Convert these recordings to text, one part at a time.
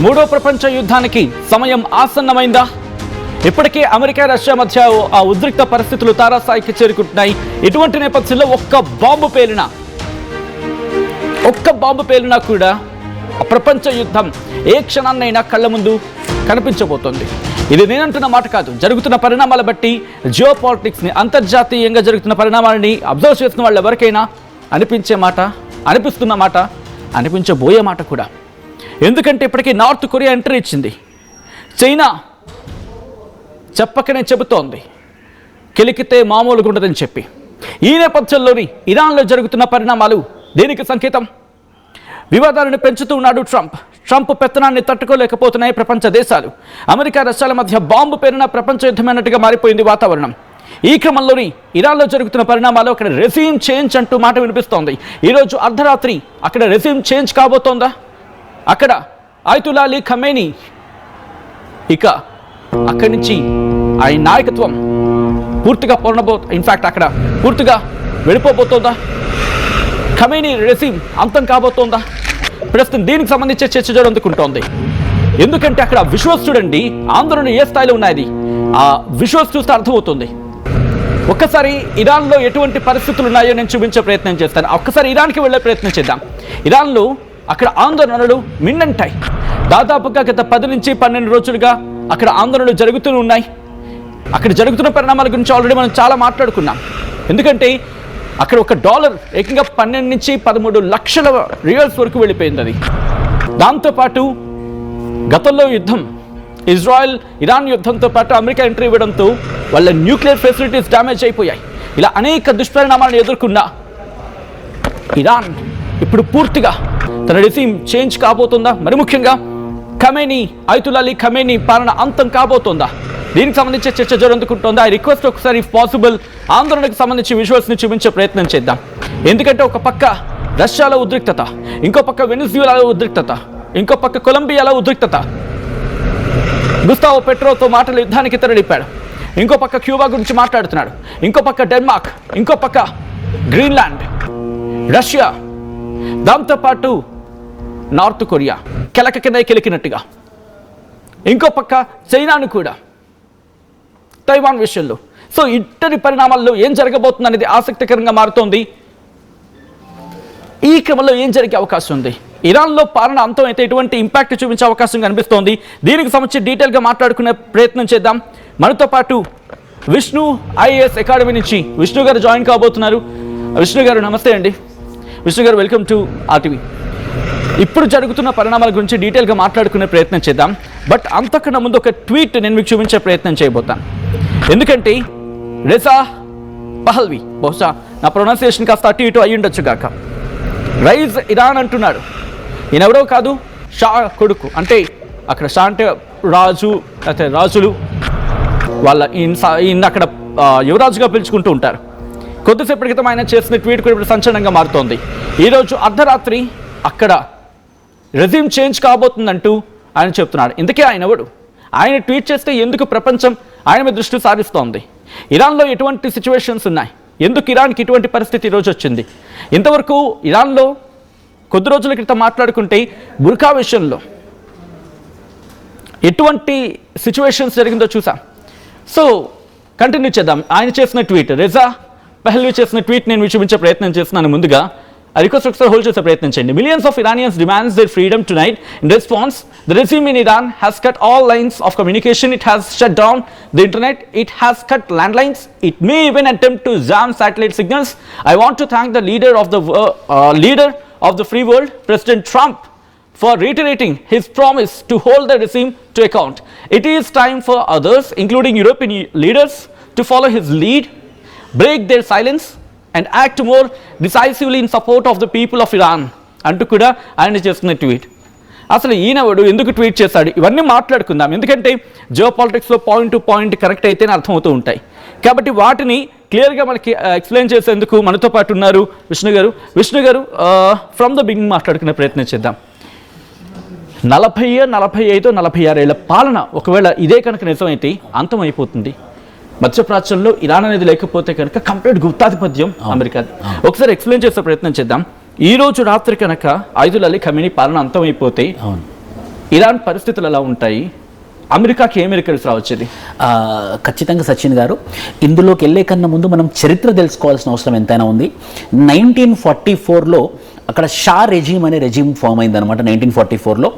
మూడో ప్రపంచ యుద్ధానికి సమయం ఆసన్నమైందా? ఇప్పటికే అమెరికా రష్యా మధ్య ఆ ఉద్రిక్త పరిస్థితులు తారాస్థాయికి చేరుకుంటున్నాయి. ఇటువంటి నేపథ్యంలో ఒక్క బాంబు పేలినా కూడా ప్రపంచ యుద్ధం ఏ క్షణాన్నైనా కళ్ళ ముందు కనిపించబోతోంది. ఇది నేనంటున్న మాట కాదు, జరుగుతున్న పరిణామాల బట్టి జియో పాలిటిక్స్ని, అంతర్జాతీయంగా జరుగుతున్న పరిణామాలని అబ్జర్వ్ చేస్తున్న వాళ్ళు ఎవరికైనా అనిపిస్తున్న మాట, అనిపించబోయే మాట కూడా. ఎందుకంటే ఇప్పటికీ నార్త్ కొరియా ఎంట్రీ ఇచ్చింది. చైనా చెప్పకనే చెబుతోంది కెలికితే మామూలుగా ఉండదని చెప్పి. ఈ నేపథ్యంలోని ఇరాన్లో జరుగుతున్న పరిణామాలు దేనికి సంకేతం? వివాదాలను పెంచుతూ ఉన్నాడు ట్రంప్ పెత్తనాన్ని తట్టుకోలేకపోతున్నాయి ప్రపంచ దేశాలు. అమెరికా రష్యాల మధ్య బాంబు పేరున ప్రపంచ యుద్ధమైనట్టుగా మారిపోయింది వాతావరణం. ఈ క్రమంలోని ఇరాన్లో జరుగుతున్న పరిణామాలు అక్కడ రెజీమ్ చేంజ్ అంటూ మాట వినిపిస్తోంది. ఈరోజు అర్ధరాత్రి అక్కడ రెజీమ్ చేంజ్ కాబోతోందా? అక్కడ అయతుల్లా అలీ ఖమేనీ ఇక అక్కడి నుంచి ఆయన నాయకత్వం పూర్తిగా ఇన్ఫాక్ట్ అక్కడ పూర్తిగా వెళ్ళిపోబోతోందా? ఖమేనీ రెజీమ్ అంతం కాబోతోందా? ప్రస్తుతం దీనికి సంబంధించే చర్చ జరుగుతుంటోంది. ఎందుకంటే అక్కడ విజువల్స్ చూడండి, ఆందోళన ఏ స్థాయిలో ఉన్నది. ఆ విజువల్స్ చూస్తే అర్థమవుతుంది. ఒక్కసారి ఇరాన్లో ఎటువంటి పరిస్థితులు ఉన్నాయో నేను చూపించే ప్రయత్నం చేస్తాను. ఒక్కసారి ఇరాన్కి వెళ్ళే ప్రయత్నం చేద్దాం. ఇరాన్లో అక్కడ ఆందోళనలు మిన్నంటాయి. దాదాపుగా గత 10 నుంచి 12 రోజులుగా అక్కడ ఆందోళనలు జరుగుతూ ఉన్నాయి. అక్కడ జరుగుతున్న పరిణామాల గురించి ఆల్రెడీ మనం చాలా మాట్లాడుకున్నాం. ఎందుకంటే అక్కడ $1 ఏకంగా 12 నుంచి 13 లక్షల రియల్స్ వరకు వెళ్ళిపోయింది. అది దాంతోపాటు గతంలో యుద్ధం, ఇజ్రాయెల్ ఇరాన్ యుద్ధంతో పాటు అమెరికా ఎంట్రీ ఇవ్వడంతో వాళ్ళ న్యూక్లియర్ ఫెసిలిటీస్ డ్యామేజ్ అయిపోయాయి. ఇలా అనేక దుష్పరిణామాలను ఎదుర్కొన్న ఇరాన్ ఇప్పుడు పూర్తిగా తన రెజీమ్ చేంజ్ కాబోతుందా? మరి ముఖ్యంగా అయతుల్లా అలీ ఖమేనీ పాలన అంతం కాబోతోందా? దీనికి సంబంధించి చర్చ జరుగుతుంటుందా? ఐ రిక్వెస్ట్ ఒకసారి ఇఫ్ పాసిబుల్ ఆందోళనకు సంబంధించి విజువల్స్ని చూపించే ప్రయత్నం చేద్దాం. ఎందుకంటే ఒక పక్క రష్యాలో ఉద్రిక్తత, ఇంకో పక్క వెనిజులాలో ఉద్రిక్తత, ఇంకో పక్క కొలంబియాలో ఉద్రిక్తత. గుస్తావో పెట్రోతో మాటల యుద్ధానికి తెరలిపాడు. ఇంకో పక్క క్యూబా గురించి మాట్లాడుతున్నాడు. ఇంకో పక్క డెన్మార్క్, ఇంకో పక్క గ్రీన్లాండ్, రష్యా, దాంతోపాటు నార్త్ కొరియా కెలికినట్టుగా. ఇంకో పక్క చైనాను కూడా తైవాన్ విషయంలో. సో ఇట్టని పరిణామాల్లో ఏం జరగబోతుంది అనేది ఆసక్తికరంగా మారుతోంది. ఈ క్రమంలో ఏం జరిగే అవకాశం ఉంది? ఇరాన్లో పాలన అంతం అయితే ఎటువంటి ఇంపాక్ట్ చూపించే అవకాశం కనిపిస్తోంది. దీనికి సంబంధించి డీటెయిల్గా మాట్లాడుకునే ప్రయత్నం చేద్దాం. మనతో పాటు విష్ణు ఐఏఎస్ అకాడమీ నుంచి విష్ణు గారు జాయిన్ కాబోతున్నారు. విష్ణు గారు నమస్తే అండి. విష్ణు గారు వెల్కమ్ టు ఆర్టీవీ. ఇప్పుడు జరుగుతున్న పరిణామాల గురించి డీటెయిల్గా మాట్లాడుకునే ప్రయత్నం చేద్దాం. బట్ అంతకన్నా ముందు ఒక ట్వీట్ నేను మీకు చూపించే ప్రయత్నం చేయబోతాను. ఎందుకంటే రెజా పహల్వి, బహుశా నా ప్రొనౌన్సియేషన్ కాస్త అటు ఇటు అయ్యి ఉండొచ్చు కాక, రైజ్ ఇరాన్ అంటున్నాడు. ఈయన ఎవరో కాదు, షా కొడుకు. అంటే అక్కడ షా అంటే రాజు, అయితే రాజులు వాళ్ళ ఈయన అక్కడ యువరాజుగా పిలుచుకుంటూ ఉంటారు. కొద్దిసేపటి క్రితం ఆయన చేసిన ట్వీట్ కూడా ఇప్పుడు సంచలనంగా మారుతోంది. ఈరోజు అర్ధరాత్రి అక్కడ రెజీమ్ చేంజ్ కాబోతుందంటూ ఆయన చెప్తున్నాడు. ఇందుకే ఆయన ఎవడు? ఆయన ట్వీట్ చేస్తే ఎందుకు ప్రపంచం ఆయన మీద దృష్టి సారిస్తోంది? ఇరాన్లో ఎటువంటి సిచ్యువేషన్స్ ఉన్నాయి? ఎందుకు ఇరాన్కి ఇటువంటి పరిస్థితి ఈరోజు వచ్చింది? ఇంతవరకు ఇరాన్లో కొద్ది రోజుల క్రితం మాట్లాడుకుంటే బుర్కా విషయంలో ఎటువంటి సిచ్యువేషన్స్ జరిగిందో చూసాం. సో కంటిన్యూ చేద్దాం. ఆయన చేసిన ట్వీట్, రెజా పహల్వి చేసిన ట్వీట్ నేను చూపించే ప్రయత్నం చేస్తున్నాను. ముందుగా I request ఒకసారి హోల్డ్ చేసే ప్రయత్నం చేయండి. Millions of Iranians demands their freedom tonight. In response, the regime in Iran has cut all lines of communication. It has shut down the internet. It has cut landlines. It may even attempt to jam satellite signals. I want to thank the leader of the free world, President Trump, for reiterating his promise to hold the regime to account. It is time for others, including European leaders, to follow his lead, break their silence and act more decisively in support of the people of Iran అంటూ కూడా ఆయన చేస్తున్న tweet. అసలు ఈయనవాడు ఎందుకు tweet చేశాడు? ఇవన్నీ మాట్లాడుకుందాం. ఎందుకంటే జియో పాలిటిక్స్లో పాయింట్ టు పాయింట్ కరెక్ట్ అయితేనే అర్థమవుతూ ఉంటాయి. కాబట్టి వాటిని క్లియర్గా మనకి ఎక్స్ప్లెయిన్ చేసేందుకు మనతో పాటు ఉన్నారు విష్ణు గారు. విష్ణు గారు, ఫ్రమ్ ద బిగినింగ్ మాట్లాడుకునే ప్రయత్నం చేద్దాం. 40, 45, 46 ఏళ్ల పాలన ఒకవేళ ఇదే కనుక నిజమైతే అంతమైపోతుంది. మధ్యప్రాచ్యంలో ఇరాన్ అనేది లేకపోతే కనుక కంప్లీట్ గుప్తాధిపత్యం అమెరికాది. ఒకసారి ఎక్స్ప్లెయిన్ చేసే ప్రయత్నం చేద్దాం. ఈ రోజు రాత్రి కనుక అయతుల్లా అలీ ఖమేనీ పాలన అంతమైపోతే ఇరాన్ పరిస్థితులు ఎలా ఉంటాయి, అమెరికాకి ఏం రికల్స్ రావచ్చు? ఖచ్చితంగా సచిన్ గారు, ఇందులోకి వెళ్ళే కన్నా ముందు మనం చరిత్ర తెలుసుకోవాల్సిన అవసరం ఎంతైనా ఉంది. 1944లో అక్కడ షా రెజీమ్ అనే రెజీమ్ ఫామ్ అయిందనమాట 1944లో.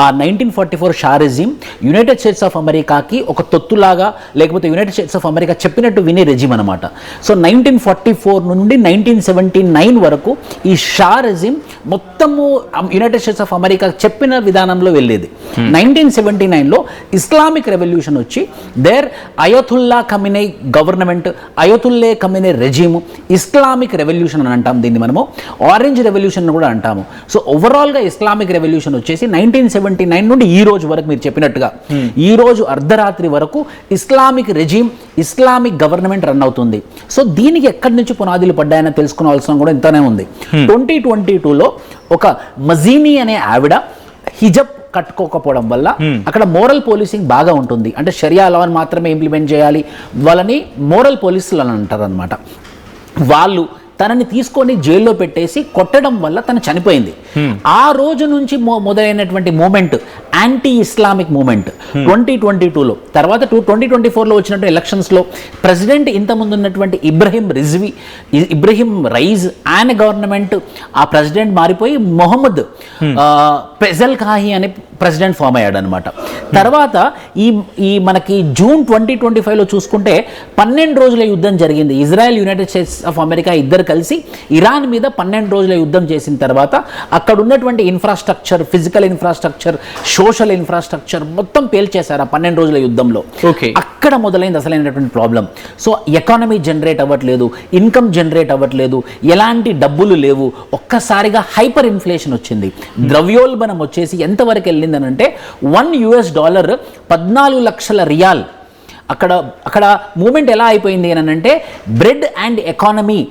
ఆ 1944 Shah regime United States of అమెరికాకి ఒక తొత్తులాగా, లేకపోతే యునైటెడ్ స్టేట్స్ ఆఫ్ అమెరికా చెప్పినట్టు వినే రెజీమ్ అనమాట. సో 1944 నుండి 1979 వరకు ఈ షా రెజీమ్ మొత్తము యునైటెడ్ స్టేట్స్ ఆఫ్ అమెరికా చెప్పిన విధానంలో వెళ్ళేది. 1979లో ఇస్లామిక్ రెవల్యూషన్ వచ్చి అయతుల్లా ఖమెనీ గవర్నమెంట్, అయతుల్లే ఖమెనీ రెజీము, ఇస్లామిక్ రెవల్యూషన్ అని అంటాం దీన్ని మనము, ఆరెంజ్ రెవల్యూషన్ కూడా అంటాము. సో ఓవరాల్గా ఇస్లామిక్ రెవల్యూషన్ వచ్చేసి 1979 నుండి ఈ రోజు వరకు మీరు చెప్పినట్టుగా ఈ రోజు అర్ధరాత్రి వరకు Islamic regime, Islamic government run అవుతుంది. సో దీనికి ఎక్కడి నుంచి పునాదులు పడ్డాయని తెలుసుకోవాల్సిన కూడా ఇంతనే ఉంది. 2022లో ఒక మజీనీ అనే ఆవిడ హిజబ్ కట్టుకోకపోవడం వల్ల అక్కడ మోరల్ పోలీసింగ్ బాగా ఉంటుంది. అంటే షరియా లాని మాత్రమే ఇంప్లిమెంట్ చేయాలి, వాళ్ళని మోరల్ పోలీసులు అని అంటారు అనమాట. వాళ్ళు తనని తీసుకొని జైల్లో పెట్టేసి కొట్టడం వల్ల తను చనిపోయింది. ఆ రోజు నుంచి మొదలైనటువంటి మూమెంట్ యాంటీ ఇస్లామిక్ మూమెంట్ 2022లో, తర్వాత 2024లో వచ్చినట్టు ఎలక్షన్స్లో ప్రెసిడెంట్ ఇంతకుముందు ఉన్నటువంటి ఇబ్రహీం రైజ్ ఆయన గవర్నమెంట్, ఆ ప్రెసిడెంట్ మారిపోయి మొహమ్మద్ పెజల్ ఖాహీ అనే ప్రెసిడెంట్ ఫామ్ అయ్యాడు అనమాట. తర్వాత ఈ మనకి జూన్ 2025లో చూసుకుంటే 12 రోజుల యుద్ధం జరిగింది. Israel, United States of America ఇద్దరు కలిసి ఇరాన్ మీద 12 రోజుల యుద్ధం చేసిన తర్వాత అక్కడ ఉన్నటువంటి infrastructure, physical infrastructure, social infrastructure మొత్తం పేల్చేశారు ఆ 12 రోజుల యుద్ధంలో. అక్కడ మొదలైంది అసలైనటువంటి ప్రాబ్లం. సో ఎకానమీ జనరేట్ అవ్వట్లేదు, ఇన్కమ్ జనరేట్ అవ్వట్లేదు, ఎలాంటి డబ్బులు లేవు. ఒక్కసారిగా హైపర్ ఇన్ఫ్లేషన్ వచ్చింది. ద్రవ్యోల్బణం వచ్చేసి ఎంతవరకు వెళ్ళిందనంటే $1 14 లక్షల రియాల్. అక్కడ మూమెంట్ ఎలా అయిపోయింది అని అంటే బ్రెడ్ అండ్ ఎకానమీ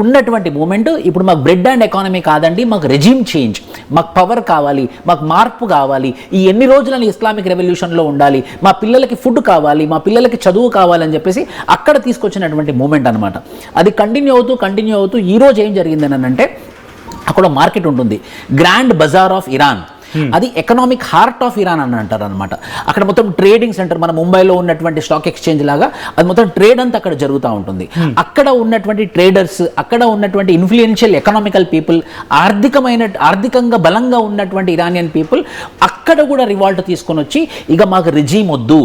ఉన్నటువంటి మూమెంట్ ఇప్పుడు మాకు బ్రెడ్ అండ్ ఎకానమీ కాదండి, మాకు రెజీమ్ చేంజ్, మాకు పవర్ కావాలి, మాకు మార్పు కావాలి, ఈ ఎన్ని రోజులని ఇస్లామిక్ రెవల్యూషన్లో ఉండాలి, మా పిల్లలకి ఫుడ్ కావాలి, మా పిల్లలకి చదువు కావాలని చెప్పేసి అక్కడ తీసుకొచ్చినటువంటి మూమెంట్ అనమాట. అది కంటిన్యూ అవుతూ ఈ రోజు ఏం జరిగిందని అంటే అక్కడ మార్కెట్ ఉంటుంది, గ్రాండ్ బజార్ ఆఫ్ ఇరాన్. అది ఎకనామిక్ హార్ట్ ఆఫ్ ఇరాన్ అని అంటారు అనమాట. అక్కడ మొత్తం ట్రేడింగ్ సెంటర్, మన ముంబైలో ఉన్నటువంటి స్టాక్ ఎక్స్చేంజ్ లాగా అది మొత్తం ట్రేడ్ అంతా అక్కడ జరుగుతూ ఉంటుంది. అక్కడ ఉన్నటువంటి ట్రేడర్స్, అక్కడ ఉన్నటువంటి ఇన్ఫ్లుయెన్షియల్ ఎకనామికల్ పీపుల్, ఆర్థికంగా బలంగా ఉన్నటువంటి ఇరానియన్ పీపుల్ అక్కడ కూడా రివాల్ట్ తీసుకొని వచ్చి ఇక మాకు రెజీమ్ వద్దు,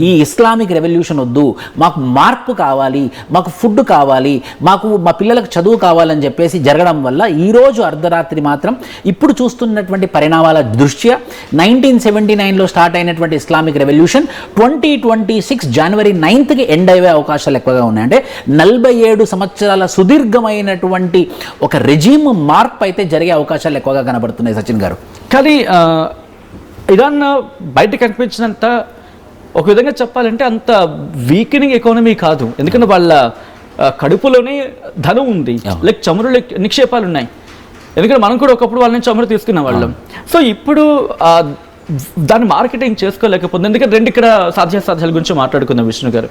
ఈ ఇస్లామిక్ రెవల్యూషన్ వద్దు, మాకు మార్పు కావాలి, మాకు ఫుడ్ కావాలి, మాకు మా పిల్లలకు చదువు కావాలని చెప్పేసి జరగడం వల్ల ఈరోజు అర్ధరాత్రి మాత్రం ఇప్పుడు చూస్తున్నటువంటి పరిణామాల దృష్ట్యా 1979లో స్టార్ట్ అయినటువంటి ఇస్లామిక్ రెవల్యూషన్ 2026 జనవరి 9కి ఎండ్ అయ్యే అవకాశాలు ఎక్కువగా ఉన్నాయి. అంటే 47 సంవత్సరాల సుదీర్ఘమైనటువంటి ఒక రెజీమ్ మార్పు అయితే జరిగే అవకాశాలు ఎక్కువగా కనబడుతున్నాయి సచిన్ గారు. కానీ ఇరాన్ బయటకు కనిపించినంత ఒక విధంగా చెప్పాలంటే అంత వీకెనింగ్ ఎకానమీ కాదు. ఎందుకంటే వాళ్ళ కడుపులోనే ధనం ఉంది, లైక్ చమురు నిక్షేపాలు ఉన్నాయి. ఎందుకంటే మనం కూడా ఒకప్పుడు వాళ్ళ నుంచి చమురు తీసుకున్న వాళ్ళం. సో ఇప్పుడు దాన్ని మార్కెటింగ్ చేసుకోలేకపోతుంది. ఎందుకంటే ఇక్కడ సాధ్యాసాధ్యాల గురించి మాట్లాడుకుందాం విష్ణు గారు.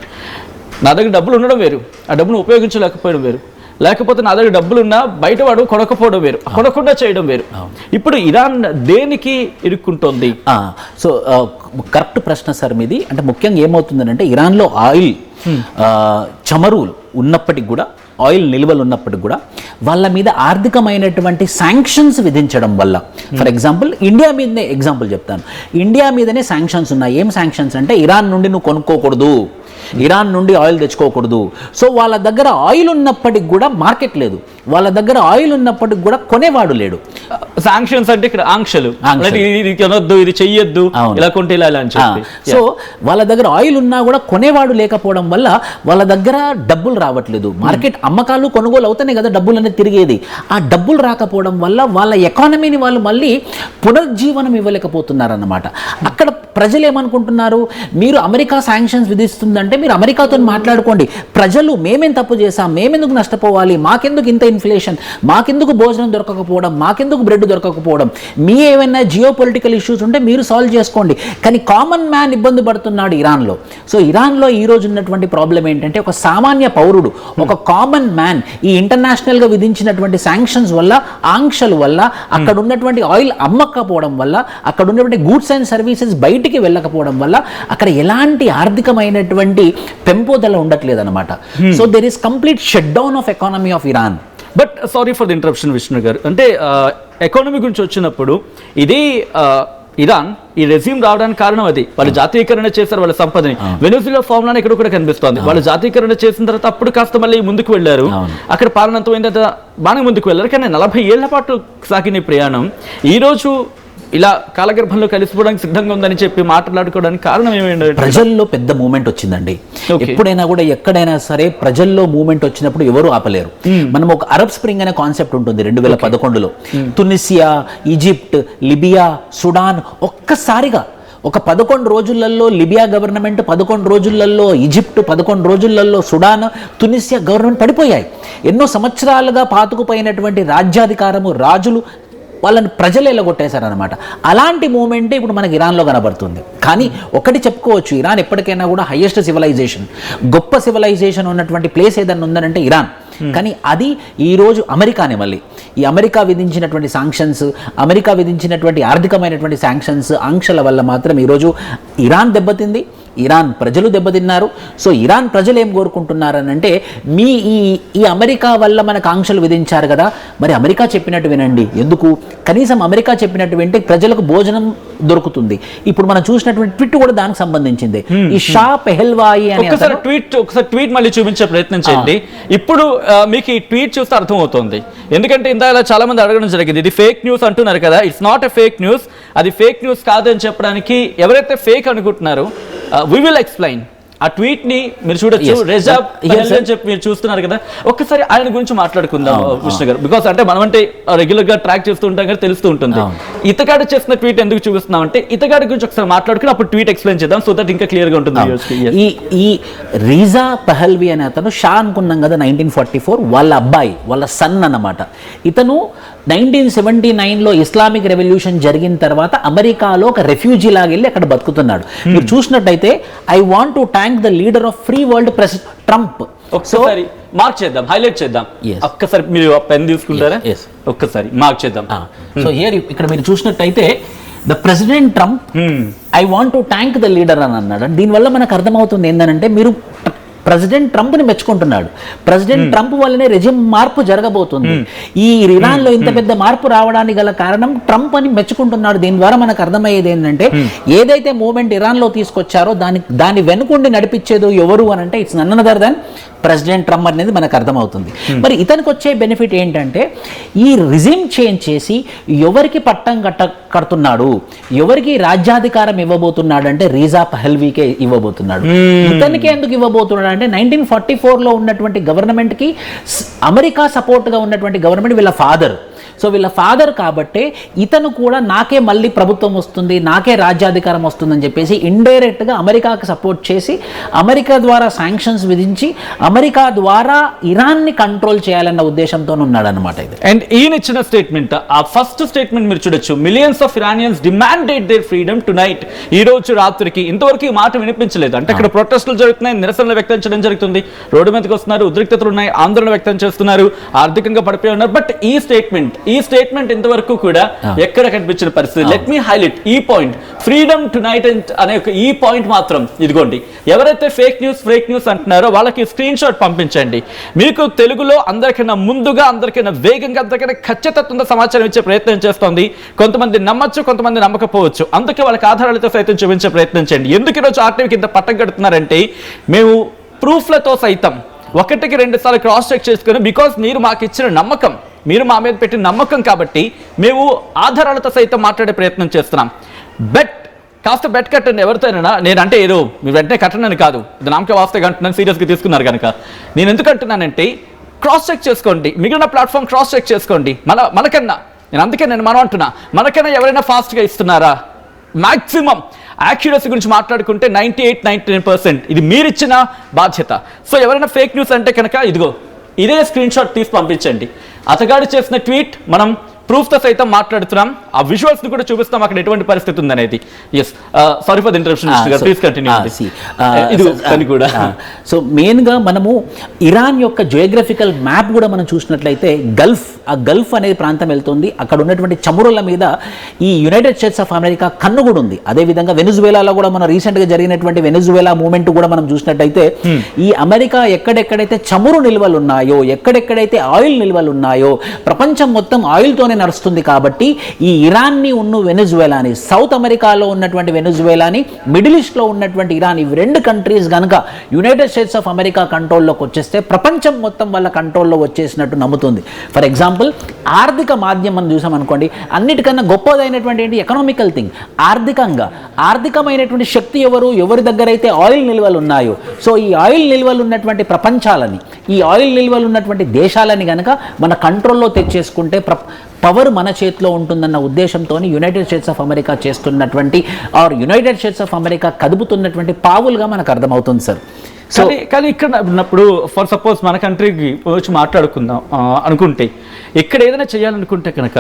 నా దగ్గర డబ్బులు ఉండడం వేరు, ఆ డబ్బును ఉపయోగించలేకపోవడం వేరు. లేకపోతే నా దగ్గర డబ్బులున్నా బయట వాడు కొనకపోవడం వేరు, కొనకుండా చేయడం వేరు. ఇప్పుడు ఇరాన్ దేనికి ఇరుక్కుంటోంది? సో కరెక్ట్ ప్రశ్న సార్ మీది. అంటే ముఖ్యంగా ఏమవుతుందంటే ఇరాన్లో ఆయిల్, చమురు ఉన్నప్పటికి కూడా, ఆయిల్ నిల్వలు ఉన్నప్పటికి కూడా వాళ్ళ మీద ఆర్థికమైనటువంటి శాంక్షన్స్ విధించడం వల్ల, ఫర్ ఎగ్జాంపుల్ ఇండియా మీదనే ఎగ్జాంపుల్ చెప్తాను. ఇండియా మీదనే శాంక్షన్స్ ఉన్నాయి. ఏం శాంక్షన్స్ అంటే ఇరాన్ నుండి నువ్వు కొనుక్కోకూడదు, ఇరాన్ నుండి ఆయిల్ తెచ్చుకోకూడదు. సో వాళ్ళ దగ్గర ఆయిల్ ఉన్నప్పటికి కూడా మార్కెట్ లేదు, వాళ్ళ దగ్గర ఆయిల్ ఉన్నప్పటికి కూడా కొనేవాడు లేడు. శాంక్షన్స్ అంటే ఇక్కడ ఆంక్షలు, ఇది కొనొద్దు, ఇది చెయ్యొద్దు, ఇలా కొంటే ఇలా అని చెప్పి. సో వాళ్ళ దగ్గర ఆయిల్ ఉన్నా కూడా కొనేవాడు లేకపోవడం వల్ల వాళ్ళ దగ్గర డబ్బులు రావట్లేదు. మార్కెట్ అమ్మకాలు కొనుగోలు అవుతాయి కదా డబ్బులు అనేది తిరిగేది. ఆ డబ్బులు రాకపోవడం వల్ల వాళ్ళ ఎకానమీని వాళ్ళు మళ్ళీ పునర్జీవనం ఇవ్వలేకపోతున్నారన్నమాట. అక్కడ ప్రజలు ఏమనుకుంటున్నారు, మీరు అమెరికా శాంక్షన్స్ విధిస్తుందంటే మీరు అమెరికాతో మాట్లాడుకోండి, ప్రజలు మేమేం తప్పు చేశాం, మేమెందుకు నష్టపోవాలి, మాకెందుకు ఇంత ఇన్ఫ్లేషన్, మాకెందుకు భోజనం దొరకకపోవడం, మాకెందుకు బ్రెడ్ దొరకకపోవడం, మీ ఏమైనా జియో పొలిటికల్ ఇష్యూస్ ఉంటే మీరు సాల్వ్ చేసుకోండి. కానీ కామన్ మ్యాన్ ఇబ్బంది పడుతున్నాడు ఇరాన్లో. సో ఇరాన్లో ఈ రోజు ఉన్నటువంటి ప్రాబ్లం ఏంటంటే, ఒక సామాన్య పౌరుడు, ఒక కామన్ మ్యాన్ ఈ ఇంటర్నేషనల్గా విధించినటువంటి శాంక్షన్స్ వల్ల, ఆంక్షల వల్ల, అక్కడ ఉన్నటువంటి ఆయిల్ అమ్మకపోవడం వల్ల, అక్కడ ఉన్నటువంటి గూడ్స్ అండ్ సర్వీసెస్ బయటికి వెళ్ళకపోవడం వల్ల అక్కడ ఎలాంటి ఆర్థికమైనటువంటి పెంపుదల ఉండట్లేదు అనమాట. So there is complete shut down of economy of Iran. But sorry for the interruption Vishnu గారు, అంటే ఎకానమీ గురించి వచ్చినప్పుడు ఇది ఇరాన్ ఈ రెజ్యూమ్ రావడానికి కారణం అది, వాళ్ళు జాతీయకరణ చేశారు వాళ్ళ సంపదని. వెనిజులా ఫార్ములా ఇక్కడ కూడా కనిపిస్తోంది, వాళ్ళు జాతీయకరణ చేసిన తర్వాత అప్పుడు కాస్త మళ్ళీ ముందుకు వెళ్ళారు, అక్కడ పాలన అంతమైన తర్వాత బాగా ముందుకు వెళ్ళారు. కానీ 40 ఏళ్ల పాటు సాగిన ప్రయాణం ఈ రోజు ఇలా కాలగర్భంలో కలిసిపోవడానికి సిద్ధంగా ఉందని చెప్పి మాట్లాడుకోవడానికి కారణం ఏమైంది? ప్రజల్లో పెద్ద మూమెంట్ వచ్చిందండి. ఎప్పుడైనా కూడా ఎక్కడైనా సరే ప్రజల్లో మూమెంట్ వచ్చినప్పుడు ఎవరు ఆపలేరు. మనం ఒక అరబ్ స్ప్రింగ్ అనే కాన్సెప్ట్ ఉంటుంది 2011లో. తునిసియా, ఈజిప్ట్, లిబియా, సుడాన్ ఒక్కసారిగా ఒక 11 రోజులలో లిబియా గవర్నమెంట్, 11 రోజులలో ఈజిప్ట్, 11 రోజులలో సుడాన్, తునిసియా గవర్నమెంట్ పడిపోయాయి. ఎన్నో సంవత్సరాలుగా పాతుకుపోయినటువంటి రాజ్యాధికారము, రాజులు, వాళ్ళని ప్రజలు ఎల్లగొట్టేశారనమాట. అలాంటి మూమెంటే ఇప్పుడు మనకి ఇరాన్లో కనబడుతుంది. కానీ ఒకటి చెప్పుకోవచ్చు, ఇరాన్ ఎప్పటికైనా కూడా హైయెస్ట్ సివిలైజేషన్, గొప్ప సివిలైజేషన్ ఉన్నటువంటి ప్లేస్ ఏదైనా ఉందనంటే ఇరాన్. కానీ అది ఈరోజు అమెరికానే. మళ్ళీ ఈ అమెరికా విధించినటువంటి శాంక్షన్స్, అమెరికా విధించినటువంటి ఆర్థికమైనటువంటి శాంక్షన్స్, ఆంక్షల వల్ల మాత్రం ఈరోజు ఇరాన్ దెబ్బతింది, ఇరాన్ ప్రజలు దెబ్బతిన్నారు. సో ఇరాన్ ప్రజలు ఏం కోరుకుంటున్నారనంటే, మీ ఈ అమెరికా వల్ల మనకు ఆంక్షలు విధించారు కదా, మరి అమెరికా చెప్పినట్టు వినండి. ఎందుకు? కనీసం అమెరికా చెప్పినట్టు వింటే ప్రజలకు భోజనం దొరుకుతుంది. ఇప్పుడు మనం చూసినటువంటి ట్వీట్ కూడా దానికి సంబంధించింది. ఈ షా పెహల్వాయి అనే ఒకసారి ట్వీట్ మళ్ళీ చూపించే ప్రయత్నం చేయండి. ఇప్పుడు మీకు ఈ ట్వీట్ చూస్తే అర్థమవుతుంది, ఎందుకంటే ఇందాక చాలా మంది అడగడం జరిగింది, ఇది ఫేక్ న్యూస్ అంటున్నారు కదా. It's not a fake news, అది ఫేక్ న్యూస్ కాదని చెప్పడానికి ఎవరైతే ఫేక్ అనుకుంటున్నారో we will explain. ఆ ట్వీట్ ని మీరు చూడొచ్చు, రెజాబ్ అని చెప్పి మీరు చూస్తున్నారు కదా. ఒక్కసారి ఆయన గురించి మాట్లాడుకుందాం విష్ణు గారు, బికాస్ అంటే మనం అంటే రెగ్యులర్ గా ట్రాక్ చేస్తూ ఉంటాం కదా, తెలుస్తూ ఉంటుంది. ఇతగాడు చేసిన ట్వీట్ ఎందుకు చూపిస్తున్నాం అంటే, ఇతగాడి గురించి ఒకసారి మాట్లాడుకుని అప్పుడు ట్వీట్ ఎక్స్ప్లెయిన్ చేద్దాం, సో దట్ ఇంకా క్లియర్ గా ఉంటుంది. ఈ రీజా పహల్వి అనే అతను, షా అనుకున్నాం కదా 1944, వాళ్ళ అబ్బాయి, వాళ్ళ సన్ అన్నమాట. ఇతను 1979లో ఇస్లామిక్ రెవల్యూషన్ జరిగిన తర్వాత అమెరికాలో ఒక రెఫ్యూజీ లాగా వెళ్ళి అక్కడ బతుకుతున్నాడు. మీరు చూసినట్టయితే, I want to thank the leader of free world president Trump. ఒక్కసారి మార్క్ చేద్దాం, హైలైట్ చేద్దాం. ఒక్కసారి మీరు పెన్ తీసుకుంటారా? ఒక్కసారి మార్క్ చేద్దాం. సో హియర్ ఇక్కడ మీరు చూసినట్టయితే, the president Trump I want to thank the leader అని అన్నాడు. దీనివల్ల మనకు అర్థమవుతుంది ఏంటంటే, మీరు ప్రెసిడెంట్ ట్రంప్ని మెచ్చుకుంటున్నాడు. ప్రెసిడెంట్ ట్రంప్ వల్లనే రెజిమ్ మార్పు జరగబోతుంది. ఈ ఇరాన్లో ఇంత పెద్ద మార్పు రావడానికి గల కారణం ట్రంప్ అని మెచ్చుకుంటున్నాడు. దీని ద్వారా మనకు అర్థమయ్యేది ఏంటంటే, ఏదైతే మూవ్మెంట్ ఇరాన్లో తీసుకొచ్చారో దాని వెనుకుండి నడిపించేది ఎవరు అని అంటే, it's none other than president Trump అనేది మనకు అర్థమవుతుంది. మరి ఇతనికి వచ్చే బెనిఫిట్ ఏంటంటే, ఈ రిజిమ్ చేంజ్ చేసి ఎవరికి పట్టం కడుతున్నాడు, ఎవరికి రాజ్యాధికారం ఇవ్వబోతున్నాడు అంటే రీజా పహల్వీకే ఇవ్వబోతున్నాడు. ఇతనికి ఎందుకు ఇవ్వబోతున్నాడు అంటే, 1944లో ఉన్నటువంటి గవర్నమెంట్కి అమెరికా సపోర్ట్గా ఉన్నటువంటి గవర్నమెంట్ వీళ్ళ ఫాదర్. సో వీళ్ళ ఫాదర్ కాబట్టే ఇతను కూడా నాకే మళ్ళీ ప్రభుత్వం వస్తుంది, నాకే రాజ్యాధికారం వస్తుందని చెప్పేసి ఇండైరెక్ట్గా అమెరికాకి సపోర్ట్ చేసి, అమెరికా ద్వారా శాంక్షన్స్ విధించి, అమెరికా ద్వారా ఇరాన్ని కంట్రోల్ చేయాలన్న ఉద్దేశంతో ఉన్నాడు అనమాట ఇది. అండ్ ఈయన ఇచ్చిన స్టేట్మెంట్, ఆ ఫస్ట్ స్టేట్మెంట్ మీరు చూడొచ్చు, millions of Iranians demanded their freedom tonight. ఈ రోజు రాత్రికి ఇంతవరకు ఈ మాట వినిపించలేదు. అంటే ఇక్కడ ప్రొటెస్టులు జరుగుతున్నాయి, నిరసనలు వ్యక్తం చేయడం జరుగుతుంది, రోడ్డు మీదకి వస్తున్నారు, ఉద్రిక్తతలు ఉన్నాయి, ఆందోళన వ్యక్తం చేస్తున్నారు, ఆర్థికంగా పడిపోయి ఉన్నారు. బట్ ఈ స్టేట్మెంట్ ఇంతవరకు కూడా ఎక్కడ కనిపించిన పరిస్థితి. లెట్ మీ హైలైట్ ఈ పాయింట్, ఫ్రీడమ్ టు నైట్ అనే ఈ పాయింట్ మాత్రం ఇదిగోండి. ఎవరైతే ఫేక్ న్యూస్ అంటున్నారో వాళ్ళకి స్క్రీన్ షాట్ పంపించండి. మీకు తెలుగులో అందరికైనా ముందుగా, అందరికైనా వేగంగా, అందరికైనా ఖచ్చితంగా సమాచారం ఇచ్చే ప్రయత్నం చేస్తోంది. కొంతమంది నమ్మచ్చు, కొంతమంది నమ్మకపోవచ్చు. అందుకే వాళ్ళకి ఆధారాలతో సైతం చూపించే ప్రయత్నం చేయండి. ఎందుకు ఈరోజు ఆర్టీవీకి ఇంత పట్టం కడుతున్నారంటే, మేము ప్రూఫ్లతో సైతం 1-2 సార్లు క్రాస్ చెక్ చేసుకుని, బికాస్ మీరు మాకు ఇచ్చిన నమ్మకం, మీరు మా మీద పెట్టిన నమ్మకం కాబట్టి మేము ఆధారాలతో సైతం మాట్లాడే ప్రయత్నం చేస్తున్నాం. కాస్త బెట్ కట్టండి ఎవరితోనైనా. నేను అంటే ఏదో మీరు వెంటనే కట్టనని కాదు, ఇది నామకే వాస్తే అంటున్నాను, సీరియస్గా తీసుకున్నారు కనుక. నేను ఎందుకు అంటున్నానంటే, క్రాస్ చెక్ చేసుకోండి, మిగిలిన ప్లాట్ఫామ్ క్రాస్ చెక్ చేసుకోండి. మనకన్నా నేను అంటున్నా, మనకైనా ఎవరైనా ఫాస్ట్గా ఇస్తున్నారా? మ్యాక్సిమం యాక్యురసీ గురించి మాట్లాడుకుంటే 98-99% ఇది మీరిచ్చిన బాధ్యత. సో ఎవరైనా ఫేక్ న్యూస్ అంటే కనుక ఇదిగో ఇదే స్క్రీన్ షాట్ తీసి పంపించండి. అతగాడు చేసిన ట్వీట్ మనం ప్రూఫ్తో సైతం మాట్లాడుతున్నాం, ఆ విజువల్స్ ని కూడా చూపిస్తాం అక్కడ ఎటువంటి పరిస్థితి ఉందనేది. Yes, sorry for the interruption, please continue. ఇది కూడా సో మెయిన్గా మనము ఇరాన్ యొక్క జియోగ్రఫికల్ మ్యాప్ కూడా మనం చూసినట్లయితే ఆ గల్ఫ్ అనేది ప్రాంతం వెళ్తుంది. అక్కడ ఉన్నటువంటి చమురుల మీద ఈ యునైటెడ్ స్టేట్స్ ఆఫ్ అమెరికా కన్ను కూడా ఉంది. అదేవిధంగా వెనిజువేలాలో కూడా మనం రీసెంట్గా జరిగినటువంటి వెనిజువేలా మూవ్మెంట్ కూడా మనం చూసినట్టయితే ఈ అమెరికా ఎక్కడెక్కడైతే చమురు నిల్వలు ఉన్నాయో, ఎక్కడెక్కడైతే ఆయిల్ నిల్వలు ఉన్నాయో, ప్రపంచం మొత్తం ఆయిల్తోనే నడుస్తుంది. కాబట్టి ఈ ఇరాన్ని వెనిజువేలాని, సౌత్ అమెరికాలో ఉన్నటువంటి వెనిజువేలాని, మిడిల్ ఈస్ట్లో ఉన్నటువంటి ఇరాన్, ఇవి రెండు కంట్రీస్ కనుక యునైటెడ్ స్టేట్స్ ఆఫ్ అమెరికా కంట్రోల్లోకి వచ్చేస్తే ప్రపంచం మొత్తం వాళ్ళ కంట్రోల్లో వచ్చేసినట్టు నమ్ముతుంది. ఫర్ ఎగ్జాంపుల్ ఆర్థిక మాధ్యమం చూసామనుకోండి, అన్నిటికన్నా గొప్పదైనటువంటి ఏంటి ఎకనామికల్ థింగ్, ఆర్థికమైనటువంటి శక్తి ఎవరి దగ్గర అయితే ఆయిల్ నిల్వలు ఉన్నాయో, సో ఈ ఆయిల్ నిల్వలు ఉన్నటువంటి ప్రపంచాలని, ఈ ఆయిల్ నిల్వలు ఉన్నటువంటి దేశాలని కనుక మన కంట్రోల్లో తెచ్చేసుకుంటే పవర్ మన చేతిలో ఉంటుందన్న ఉద్దేశంతో యునైటెడ్ స్టేట్స్ ఆఫ్ అమెరికా చేస్తున్నటువంటి యునైటెడ్ స్టేట్స్ ఆఫ్ అమెరికా కదుపుతున్నటువంటి పావులుగా మనకు అర్థమవుతుంది సార్. సో కానీ ఇక్కడ ఉన్నప్పుడు ఫర్ సపోజ్ మన కంట్రీకి వచ్చి మాట్లాడుకుందాం అనుకుంటే, ఇక్కడ ఏదైనా చేయాలనుకుంటే కనుక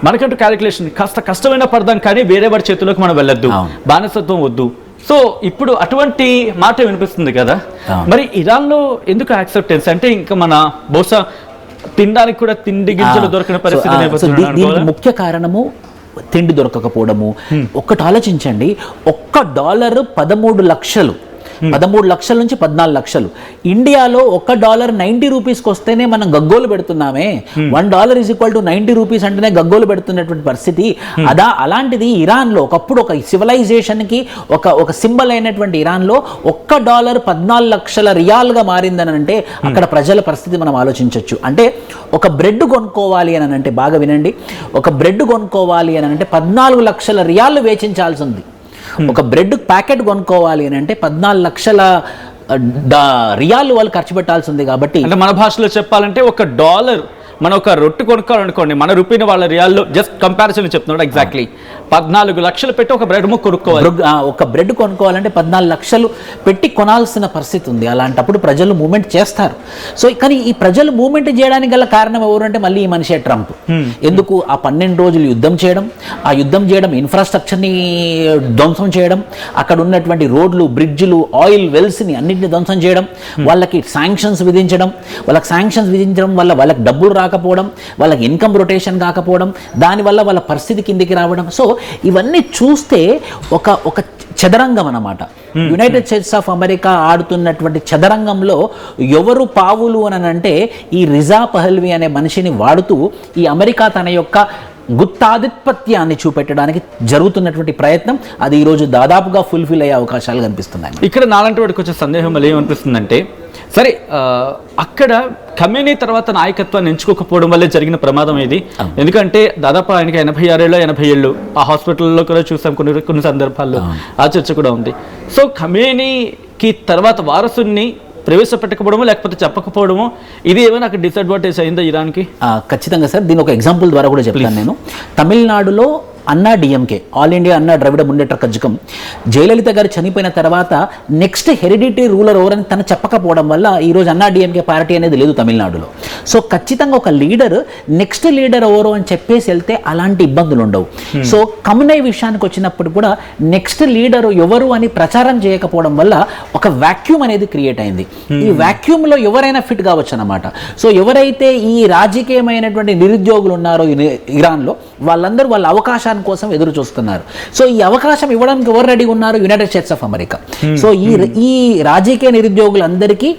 మనకంటూ క్యాలిక్యులేషన్ కాస్త కష్టమైన పడదాం, కానీ వేరే వాడి చేతుల్లోకి మనం వెళ్ళొద్దు, బానిసత్వం వద్దు. సో ఇప్పుడు అటువంటి మాట వినిపిస్తుంది కదా, మరి ఇరాన్లో ఎందుకు యాక్సెప్టెన్స్ అంటే ఇంకా మన బహుశా తినడానికి కూడా తిండి గింజలు దొరకని పరిస్థితి. దీనికి ముఖ్య కారణము తిండి దొరకకపోవడము. ఒక్కటి ఆలోచించండి, $1 13 లక్షలు, 13 లక్షల నుంచి 14 లక్షలు. ఇండియాలో $1 90 రూపీస్కి వస్తేనే మనం గగ్గోలు పెడుతున్నామే. $1 = 90 రూపీస్ అంటేనే గగ్గోలు పెడుతున్నటువంటి పరిస్థితి. అలాంటిది ఇరాన్లో ఒకప్పుడు ఒక సివిలైజేషన్కి ఒక సింబల్ అయినటువంటి ఇరాన్లో $1 14 లక్షల రియాల్గా మారిందని అంటే అక్కడ ప్రజల పరిస్థితి మనం ఆలోచించవచ్చు. అంటే ఒక బ్రెడ్ కొనుక్కోవాలి అని అంటే, బాగా వినండి, ఒక బ్రెడ్ కొనుక్కోవాలి అని అంటే 14 లక్షల రియాళ్ళు వేచించాల్సి ఉంది. ఒక బ్రెడ్ ప్యాకెట్ కొనుక్కోవాలి అని అంటే 14 లక్షల రియాలు వాళ్ళు ఖర్చు పెట్టాల్సి ఉంది. కాబట్టి అంటే మన భాషలో చెప్పాలంటే $1 మనం ఒక రొట్టె కొనుక్కోవాలనుకోండి, మన రూపీని వాళ్ళ రియాల్లో జస్ట్ కంపారిజన్ చెప్తున్నాడు. ఎగ్జాక్ట్లీ 14 లక్షలు పెట్టి ఒక బ్రెడ్ ముక్క కొనుక్కోవాలి. ఒక బ్రెడ్ కొనుక్కోవాలంటే 14 లక్షలు పెట్టి కొనాల్సిన పరిస్థితి ఉంది. అలాంటప్పుడు ప్రజలు మూవ్మెంట్ చేస్తారు. సో కానీ ఈ ప్రజలు మూవ్మెంట్ చేయడానికి గల కారణం ఎవరు అంటే మళ్ళీ ఈ మనిషే ట్రంప్. ఎందుకు ఆ 12 రోజులు యుద్ధం చేయడం, ఇన్ఫ్రాస్ట్రక్చర్ని ధ్వంసం చేయడం, అక్కడ ఉన్నటువంటి రోడ్లు, బ్రిడ్జ్లు, ఆయిల్ వెల్స్ని అన్నింటినీ ధ్వంసం చేయడం, వాళ్ళకి శాంక్షన్స్ విధించడం వల్ల వాళ్ళకి డబ్బులు రాకపోవడం, వాళ్ళకి ఇన్కమ్ రొటేషన్ కాకపోవడం, దానివల్ల వాళ్ళ పరిస్థితి కిందికి రావడం. సో ఇవన్నీ చూస్తే ఒక చదరంగం అన్నమాట. యునైటెడ్ స్టేట్స్ ఆఫ్ అమెరికా ఆడుతున్నటువంటి చదరంగంలో ఎవరు పావులు అని అంటే ఈ రిజా పహల్వి అనే మనిషిని వాడుతూ ఈ అమెరికా తన యొక్క గుత్తాధిపత్యాన్ని చూపెట్టడానికి జరుగుతున్నటువంటి ప్రయత్నం అది ఈరోజు దాదాపుగా ఫుల్ఫిల్ అయ్యే అవకాశాలు కనిపిస్తున్నాయి. ఇక్కడ నాలంటి వాడికి వచ్చే సందేహం మళ్ళీ ఏమనిపిస్తుందంటే, సరే అక్కడ ఖమేనీ తర్వాత నాయకత్వాన్ని ఎంచుకోకపోవడం వల్లే జరిగిన ప్రమాదం ఇది. ఎందుకంటే దాదాపు ఆయనకి 80 ఏళ్ళు ఆ హాస్పిటల్లో కూడా చూసాం కొన్ని సందర్భాల్లో, ఆ చర్చ కూడా ఉంది. సో ఖమేనీకి తర్వాత వారసుని ప్రవేశపెట్టకపోవడము లేకపోతే చెప్పకపోవడము, ఇది ఏమైనా అక్కడ డిసడ్వాంటేజ్ అయిందా ఇరాన్కి? ఖచ్చితంగా సార్, దీని ఒక ఎగ్జాంపుల్ ద్వారా కూడా చెప్తాను నేను. తమిళనాడులో అన్నా డిఎంకే, ఆల్ ఇండియా అన్నా ద్రవిడ మున్నేట్ర కజగం, జయలలిత గారు చనిపోయిన తర్వాత నెక్స్ట్ హెరిడిటరీ రూలర్ ఎవరని తను చెప్పకపోవడం వల్ల ఈరోజు అన్నా డిఎంకే పార్టీ అనేది లేదు తమిళనాడులో. సో ఖచ్చితంగా ఒక లీడర్ నెక్స్ట్ లీడర్ ఎవరు అని చెప్పేసి వెళ్తే అలాంటి ఇబ్బందులు ఉండవు. సో కమ్యూనై విషయానికి వచ్చినప్పుడు కూడా నెక్స్ట్ లీడర్ ఎవరు అని ప్రచారం చేయకపోవడం వల్ల ఒక వాక్యూమ్ అనేది క్రియేట్ అయింది. ఈ వాక్యూమ్లో ఎవరైనా ఫిట్ కావచ్చు అన్నమాట. సో ఎవరైతే ఈ రాజకీయమైనటువంటి నిరుద్యోగులు ఉన్నారో ఇరాన్లో, వాళ్ళందరూ వాళ్ళ అవకాశాన్ని కోసం ఎదురు చూస్తున్నారు. సో ఈ అవకాశం ఇవ్వడానికి ఎవరు రెడీ ఉన్నారు? United States of America. So ఈ రాజకీయ నిరుద్యోగులందరికీ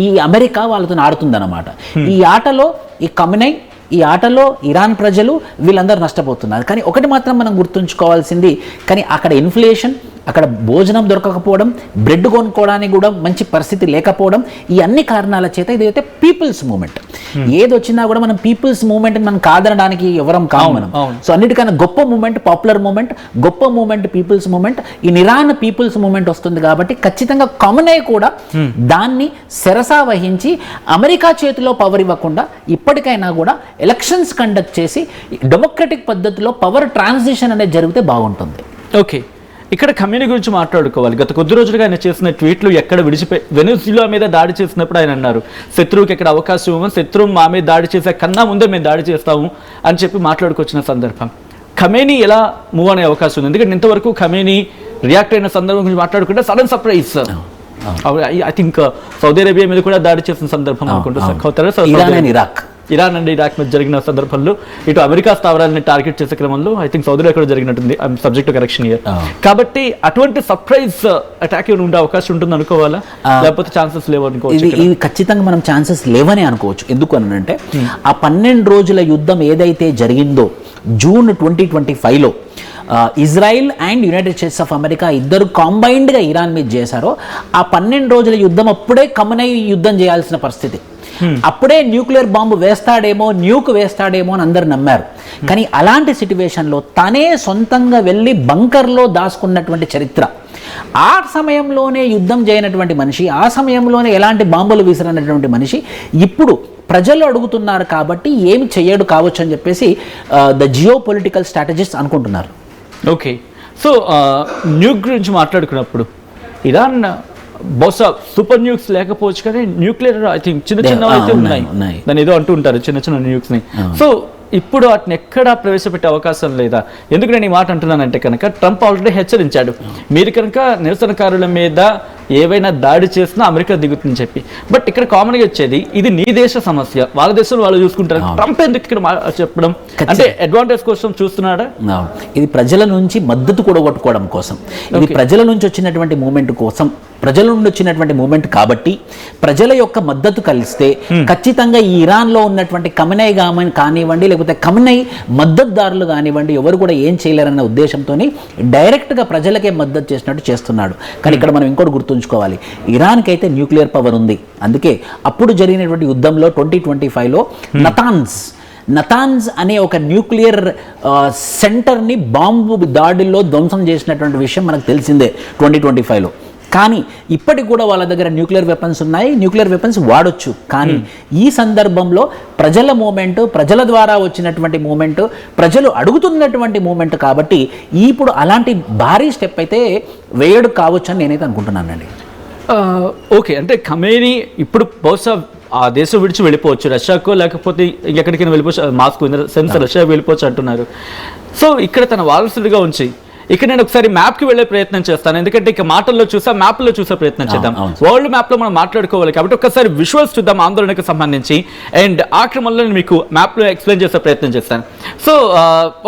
ఈ అమెరికా వాళ్ళతో ఆడుతుందన్నమాట. ఈ ఆటలో ఈ కమ్యూనై, ఈ ఆటలో ఇరాన్ ప్రజలు వీళ్ళందరూ నష్టపోతున్నారు. కానీ ఒకటి మాత్రం మనం గుర్తుంచుకోవాల్సింది, కానీ అక్కడ ఇన్ఫ్లేషన్, అక్కడ భోజనం దొరకకపోవడం, బ్రెడ్ కొనుక్కోవడానికి కూడా మంచి పరిస్థితి లేకపోవడం, ఈ అన్ని కారణాల చేత ఇదైతే పీపుల్స్ మూవ్మెంట్. ఏది వచ్చినా కూడా మనం పీపుల్స్ మూవ్మెంట్ మనం కాదనడానికి ఎవరం కాదు మనం. సో అన్నిటికన్నా గొప్ప మూవ్మెంట్ పాపులర్ మూవ్మెంట్, గొప్ప మూవ్మెంట్ పీపుల్స్ మూవ్మెంట్. ఈ ఇరాన్ పీపుల్స్ మూవ్మెంట్ వస్తుంది కాబట్టి ఖచ్చితంగా కమ్యూనై కూడా దాన్ని శిరసా వహించి అమెరికా చేతిలో పవర్ ఇవ్వకుండా ఇప్పటికైనా కూడా ఎలక్షన్స్ కండక్ట్ చేసి డెమోక్రటిక్ పద్ధతిలో పవర్ ట్రాన్సిషన్ అనేది జరిగితే బాగుంటుంది. ఓకే, ఇక్కడ ఖమేనీ గురించి మాట్లాడుకోవాలి. గత కొద్ది రోజులుగా ఆయన చేసిన ట్వీట్లు ఎక్కడ వెనెజులా మీద దాడి చేసినప్పుడు ఆయన అన్నారు, శత్రువుకి ఎక్కడ అవకాశం ఇవ్వము, శత్రువు మా మీద దాడి చేసే కన్నా ముందే మేము దాడి చేస్తాము అని చెప్పి మాట్లాడుకొచ్చిన సందర్భం. ఖమేనీ ఎలా మూవ్ అనే అవకాశం ఉంది? ఎందుకంటే ఇంతవరకు ఖమేనీ రియాక్ట్ అయిన సందర్భం గురించి మాట్లాడుకుంటే sudden surprise I think Saudi Arabia మీద కూడా దాడి చేసిన సందర్భం అనుకుంటా. ఇరాన్ అండ్ ఇరాక్ మీద జరిగిన సందర్భంలో ఇటు అమెరికా స్థావరాలని టార్గెట్ చేసే క్రమంలో ఐ థింక్ సౌదీలో కూడా జరిగినట్టుంది. Subject correction year. కాబట్టి అటువంటి సర్ప్రైజ్ అటాక్ ఉండే అవకాశం ఉంటుంది అనుకోవాలా, లేకపోతే ఛాన్సెస్ లేవు అనుకోవచ్చు? ఇది ఖచ్చితంగా మనం ఛాన్సెస్ లేవని అనుకోవచ్చు. ఎందుకు అనంటే ఆ 12 రోజుల యుద్ధం ఏదైతే జరిగిందో జూన్ 2025లో Israel and United States of America ఇద్దరు కాంబైన్డ్గా ఇరాన్ మీద చేశారో ఆ 12 రోజుల యుద్ధం అప్పుడే ఖమేనీ యుద్ధం చేయాల్సిన పరిస్థితి. అప్పుడే న్యూక్లియర్ బాంబు వేస్తాడేమో, న్యూక్ వేస్తాడేమో అని అందరు నమ్మారు. కానీ అలాంటి సిట్యువేషన్లో తనే సొంతంగా వెళ్ళి బంకర్లో దాచుకున్నటువంటి చరిత్ర, ఆ సమయంలోనే యుద్ధం చేయనటువంటి మనిషి, ఆ సమయంలోనే ఎలాంటి బాంబులు విసిరనటువంటి మనిషి ఇప్పుడు ప్రజలు అడుగుతున్నారు కాబట్టి ఏమి చెయ్యడు కావచ్చు అని చెప్పేసి ద జియో పొలిటికల్ స్ట్రాటజిస్ట్ అనుకుంటున్నారు. ఓకే, సో న్యూక్ గురించి మాట్లాడుకున్నప్పుడు ఇరాన్ బహుశా సూపర్ న్యూక్స్ లేకపోవచ్చు కానీ న్యూక్లియర్ ఐ థింక్ చిన్న చిన్న అయితే ఉన్నాయి. దాన్ని ఏదో అంటూ ఉంటారు చిన్న చిన్న న్యూక్స్ ని. సో ఇప్పుడు వాటిని ఎక్కడా ప్రవేశపెట్టే అవకాశం లేదా? ఎందుకు నేను ఈ మాట అంటున్నానంటే కనుక ట్రంప్ ఆల్రెడీ హెచ్చరించాడు, మీరు కనుక నిరసనకారుల మీద ఏవైనా దాడి చేసినా అమెరికా దిగుతుందని చెప్పి. బట్ ఇక్కడ కామన్గా వచ్చేది ఇది నీ దేశ సమస్య, వాళ్ళ దేశంలో వాళ్ళు చూసుకుంటారు. ట్రంప్ ఎందుకు ఇక్కడ చెప్పడం? అంటే అడ్వాంటేజ్ కోసం చూస్తున్నాడా? ఇది ప్రజల నుంచి మద్దతు కూడగొట్టుకోవడం కోసం, ఇది ప్రజల నుంచి వచ్చినటువంటి మూమెంట్ కోసం, ప్రజల నుండి వచ్చినటువంటి మూమెంట్ కాబట్టి ప్రజల యొక్క మద్దతు కలిస్తే ఖచ్చితంగా ఈ ఇరాన్లో ఉన్నటువంటి ఖమేనీ కానివ్వండి, లేకపోతే ఖమేనీ మద్దతుదారులు కానివ్వండి, ఎవరు కూడా ఏం చేయలేరన్న ఉద్దేశంతో డైరెక్ట్గా ప్రజలకే మద్దతు చేసినట్టు చేస్తున్నాడు. కానీ ఇక్కడ మనం ఇంకోటి గుర్తుంచుకోవాలి, ఇరాన్కి అయితే న్యూక్లియర్ పవర్ ఉంది. అందుకే అప్పుడు జరిగినటువంటి యుద్ధంలో 2025లో నతాన్స్ అనే ఒక న్యూక్లియర్ సెంటర్ని బాంబు దాడుల్లో ధ్వంసం చేసినటువంటి విషయం మనకు తెలిసిందే 2025లో. కానీ ఇప్పటికి కూడా వాళ్ళ దగ్గర న్యూక్లియర్ వెపన్స్ ఉన్నాయి, న్యూక్లియర్ వెపన్స్ వాడొచ్చు. కానీ ఈ సందర్భంలో ప్రజల మూమెంట్, ప్రజల ద్వారా వచ్చినటువంటి మూమెంట్, ప్రజలు అడుగుతున్నటువంటి మూమెంట్ కాబట్టి ఇప్పుడు అలాంటి భారీ స్టెప్ అయితే వేయడు కావచ్చు అని నేనైతే అనుకుంటున్నానండి. ఓకే, అంటే ఖమేనీ ఇప్పుడు బహుశా ఆ దేశం విడిచి వెళ్ళిపోవచ్చు, రష్యాకో లేకపోతే ఎక్కడికైనా వెళ్ళిపోవచ్చు, మాస్కో సెన్స్ రష్యా వెళ్ళిపోవచ్చు అంటున్నారు. సో ఇక్కడ తన వారసుడిగా ఉంచి ఇక్కడ నేను ఒకసారి మ్యాప్కి వెళ్ళే ప్రయత్నం చేస్తాను, ఎందుకంటే ఇక మాటల్లో మ్యాప్లో చూసే ప్రయత్నం చేద్దాం. వరల్డ్ మ్యాప్లో మనం మాట్లాడుకోవాలి కాబట్టి ఒకసారి విజువల్స్ చూద్దాం ఆందోళనకు సంబంధించి. అండ్ ఆ క్రమంలో నేను మీకు మ్యాప్లో ఎక్స్ప్లెయిన్ చేసే ప్రయత్నం చేస్తాను. సో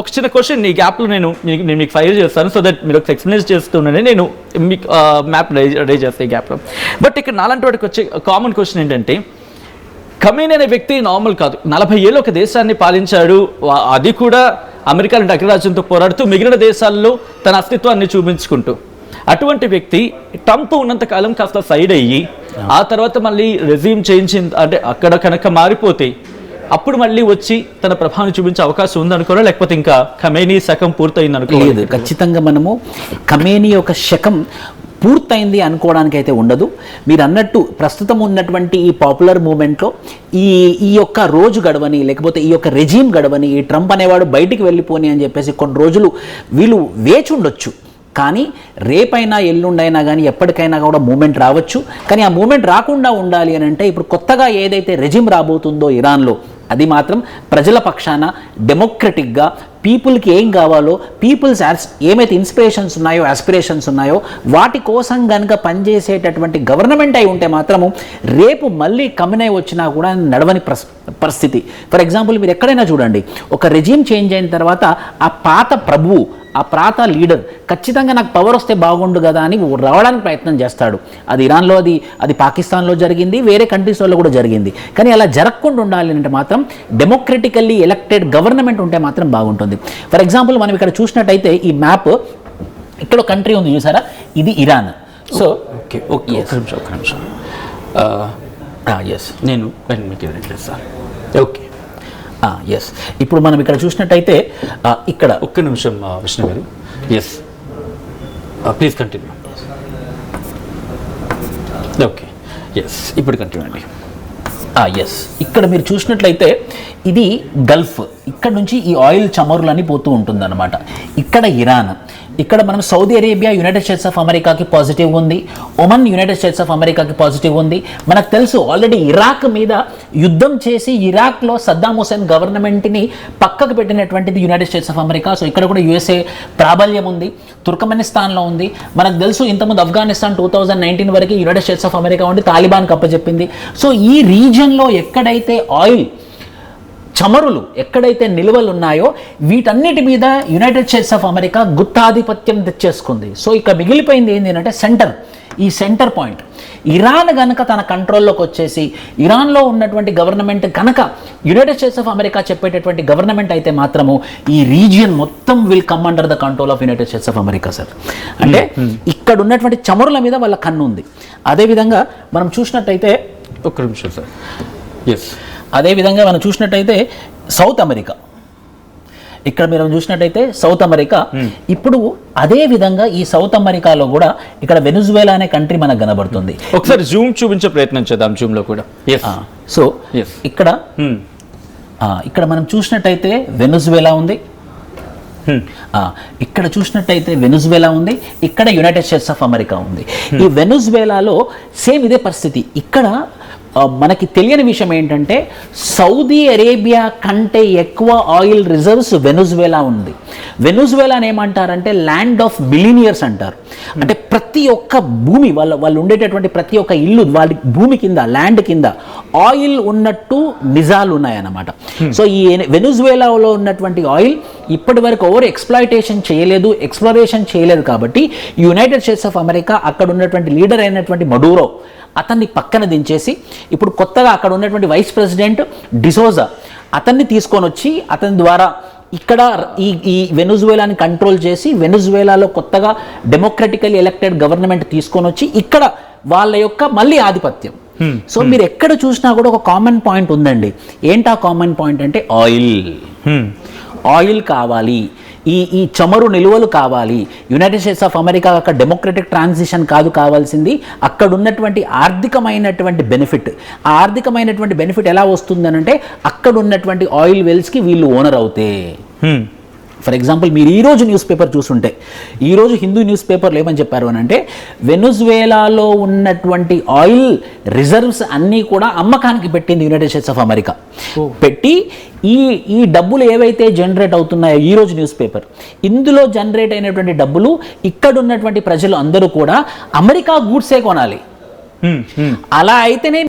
ఒక చిన్న క్వశ్చన్ ఈ గ్యాప్లో నేను మీకు ఫైర్ చేస్తాను, సో దట్ మీరు ఒక ఎక్స్ప్లెయిన్ చేస్తున్నాను, నేను మీకు మ్యాప్ రేజ్ చేస్తాను ఈ గ్యాప్లో. బట్ ఇక్కడ నాలాంటి వాటికి వచ్చే కామన్ క్వశ్చన్ ఏంటంటే, ఖమేనీ అనే వ్యక్తి నార్మల్ కాదు, 40 ఏళ్ళు ఒక దేశాన్ని పాలించాడు, అది కూడా అమెరికా లాంటి అగ్రరాజ్యంతో పోరాడుతూ మిగిలిన దేశాల్లో తన అస్తిత్వాన్ని చూపించుకుంటూ. అటువంటి వ్యక్తి ట్రంప్ ఉన్నంతకాలం కాస్త సైడ్ అయ్యి ఆ తర్వాత మళ్ళీ రెజ్యూమ్ చేంజ్ అంటే అక్కడ కనుక మారిపోతే అప్పుడు మళ్ళీ వచ్చి తన ప్రభావాన్ని చూపించే అవకాశం ఉందనుకోరా, లేకపోతే ఇంకా ఖమేనీ శకం పూర్తయింది అనుకోలేదు? ఖచ్చితంగా మనము ఖమేనీ యొక్క శకం పూర్తయింది అనుకోవడానికి అయితే ఉండదు. మీరు అన్నట్టు ప్రస్తుతం ఉన్నటువంటి ఈ పాపులర్ మూమెంట్లో ఈ యొక్క రోజు గడవని, లేకపోతే ఈ యొక్క రెజీమ్ గడవని, ఈ ట్రంప్ అనేవాడు బయటికి వెళ్ళిపోని అని చెప్పేసి కొన్ని రోజులు వీళ్ళు వేచి ఉండొచ్చు. కానీ రేపైనా ఎల్లుండైనా కానీ ఎప్పటికైనా కూడా మూమెంట్ రావచ్చు. కానీ ఆ మూమెంట్ రాకుండా ఉండాలి అని అంటే ఇప్పుడు కొత్తగా ఏదైతే రెజీమ్ రాబోతుందో ఇరాన్లో, అది మాత్రం ప్రజల పక్షాన డెమోక్రటిక్గా పీపుల్కి ఏం కావాలో, పీపుల్స్ ఏమైతే ఇన్స్పిరేషన్స్ ఉన్నాయో, ఆస్పిరేషన్స్ ఉన్నాయో వాటి కోసం కనుక పనిచేసేటటువంటి గవర్నమెంట్ అయి ఉంటే మాత్రము రేపు మళ్ళీ ఖమేనీ వచ్చినా కూడా నడవని పరిస్థితి. ఫర్ ఎగ్జాంపుల్ మీరు ఎక్కడైనా చూడండి, ఒక రెజీమ్ చేంజ్ అయిన తర్వాత ఆ పాత ప్రభువు, ఆ ప్రాంత లీడర్ ఖచ్చితంగా నాకు పవర్ వస్తే బాగుండు కదా అని రావడానికి ప్రయత్నం చేస్తాడు. అది ఇరాన్లో, అది పాకిస్తాన్లో జరిగింది, వేరే కంట్రీస్లో కూడా జరిగింది. కానీ అలా జరగకుండా ఉండాలి అంటే మాత్రం డెమోక్రటికల్లీ ఎలక్టెడ్ గవర్నమెంట్ ఉంటే మాత్రం బాగుంటుంది. ఫర్ ఎగ్జాంపుల్ మనం ఇక్కడ చూసినట్టయితే ఈ మ్యాప్, ఇక్కడ ఒక కంట్రీ ఉంది చూసారా, ఇది ఇరాన్. సో ఓకే ఓకే ఒక్క నిమిషం ఎస్ నేను సార్ ఓకే ఎస్. ఇప్పుడు మనం ఇక్కడ చూసినట్టయితే ఇక్కడ ఒక్క నిమిషం Vishnu garu. Yes please continue. Okay yes ఇప్పుడు కంటిన్యూ అండి. ఎస్, ఇక్కడ మీరు చూసినట్లయితే ఇది గల్ఫ్, ఇక్కడ నుంచి ఈ ఆయిల్ చమురులని పోతూ ఉంటుందన్నమాట. ఇక్కడ ఇరాన్, ఇక్కడ మనం Saudi Arabia United States of అమెరికాకి పాజిటివ్ ఉంది, ఒమన్ యునైటెడ్ స్టేట్స్ ఆఫ్ అమెరికాకి పాజిటివ్ ఉంది. మనకు తెలుసు ఆల్రెడీ ఇరాక్ మీద యుద్ధం చేసి ఇరాక్లో సద్దాం హుసేన్ గవర్నమెంట్ని పక్కకు పెట్టినటువంటిది United States of America. So ఇక్కడ కూడా యుఎస్ఏ ప్రాబల్యం ఉంది, తుర్కమెనిస్తాన్లో ఉంది. మనకు తెలుసు ఇంతకుముందు ఆఫ్ఘనిస్తాన్ 2019 వరకు యునైటెడ్ స్టేట్స్ ఆఫ్ అమెరికా ఉండి తాలిబాన్కి అప్పచెప్పింది. సో ఈ రీజియన్లో ఎక్కడైతే ఆయిల్ చమురులు ఎక్కడైతే నిల్వలు ఉన్నాయో వీటన్నిటి మీద యునైటెడ్ స్టేట్స్ ఆఫ్ అమెరికా గుత్తాధిపత్యం తెచ్చేసుకుంది. సో ఇక మిగిలిపోయింది ఏంటి అంటే ఈ సెంటర్ పాయింట్ ఇరాన్ గనక తన కంట్రోల్లోకి వచ్చేసి ఇరాన్లో ఉన్నటువంటి గవర్నమెంట్ కనుక యునైటెడ్ స్టేట్స్ ఆఫ్ అమెరికా చెప్పేటటువంటి గవర్నమెంట్ అయితే మాత్రము ఈ రీజియన్ మొత్తం will come under the control of United States of America sir. అంటే ఇక్కడ ఉన్నటువంటి చమురుల మీద వాళ్ళ కన్ను ఉంది. అదేవిధంగా మనం చూసినట్టయితే ఒక్క నిమిషం సార్. ఎస్, అదేవిధంగా మనం చూసినట్టయితే సౌత్ అమెరికా, ఇక్కడ మీరు చూసినట్టయితే సౌత్ అమెరికా ఇప్పుడు అదే విధంగా ఈ సౌత్ అమెరికాలో కూడా ఇక్కడ వెనుజువేలా అనే కంట్రీ మనకు కనబడుతుంది. ఒకసారి జూమ్ చూపించే ప్రయత్నం చేద్దాం, జూమ్ లో కూడా. సో ఇక్కడ ఇక్కడ మనం చూసినట్టయితే వెనుజువేలా ఉంది, ఇక్కడ చూసినట్టయితే వెనుజువేలా ఉంది, ఇక్కడ యునైటెడ్ స్టేట్స్ ఆఫ్ అమెరికా ఉంది. ఈ వెనుజువేలాలో సేమ్ ఇదే పరిస్థితి. ఇక్కడ మనకి తెలియని విషయం ఏంటంటే సౌదీ అరేబియా కంటే ఎక్కువ ఆయిల్ రిజర్వ్స్ వెనుజువేలా ఉంది. వెనుజువేలాని ఏమంటారంటే ల్యాండ్ ఆఫ్ బిలినియర్స్ అంటారు. అంటే ప్రతి ఒక్క భూమి వాళ్ళు ఉండేటటువంటి ప్రతి ఒక్క ఇల్లు వాళ్ళ భూమి కింద ల్యాండ్ కింద ఆయిల్ ఉన్నట్టు నిజాలు ఉన్నాయన్నమాట. సో ఈ వెనుజువేలాలో ఉన్నటువంటి ఆయిల్ ఇప్పటి వరకు ఎవరు ఎక్స్ప్లోరేషన్ చేయలేదు కాబట్టి యునైటెడ్ స్టేట్స్ ఆఫ్ అమెరికా అక్కడ ఉన్నటువంటి లీడర్ అయినటువంటి మడూరో అతన్ని పక్కన దించేసి ఇప్పుడు కొత్తగా అక్కడ ఉన్నటువంటి వైస్ ప్రెసిడెంట్ డిసోజా అతన్ని తీసుకొని వచ్చి అతని ద్వారా ఇక్కడ ఈ వెనుజువేలాని కంట్రోల్ చేసి వెనుజువేలాలో కొత్తగా డెమోక్రటికల్లీ ఎలక్టెడ్ గవర్నమెంట్ తీసుకొని వచ్చి ఇక్కడ వాళ్ళ యొక్క మళ్ళీ ఆధిపత్యం. సో మీరు ఎక్కడ చూసినా కూడా ఒక కామన్ పాయింట్ ఉందండి. ఏంటా కామన్ పాయింట్ అంటే ఆయిల్ కావాలి, ఈ చమురు నిలువలు కావాలి. యునైటెడ్ స్టేట్స్ ఆఫ్ అమెరికా అక్కడ డెమోక్రటిక్ ట్రాన్సిషన్ కాదు కావాల్సింది, అక్కడ ఉన్నటువంటి ఆర్థికమైనటువంటి బెనిఫిట్. ఆ ఆర్థికమైనటువంటి బెనిఫిట్ ఎలా వస్తుందనంటే అక్కడ ఉన్నటువంటి ఆయిల్ వెల్స్కి వీళ్ళు ఓనర్ అవుతే. ఫర్ ఎగ్జాంపుల్ మీరు ఈరోజు న్యూస్ పేపర్ చూస్తుంటే ఈరోజు హిందూ న్యూస్ పేపర్లు ఏమని చెప్పారు అని అంటే వెనుజువేలాలో ఉన్నటువంటి ఆయిల్ రిజర్వ్స్ అన్నీ కూడా అమ్మకానికి పెట్టింది యునైటెడ్ స్టేట్స్ ఆఫ్ అమెరికా. పెట్టి ఈ డబ్బులు ఏవైతే జనరేట్ అవుతున్నాయో ఈరోజు న్యూస్ పేపర్ ఇందులో జనరేట్ అయినటువంటి డబ్బులు ఇక్కడ ఉన్నటువంటి ప్రజలు అందరూ కూడా అమెరికా గూడ్సే కొనాలి. అలా అయితేనే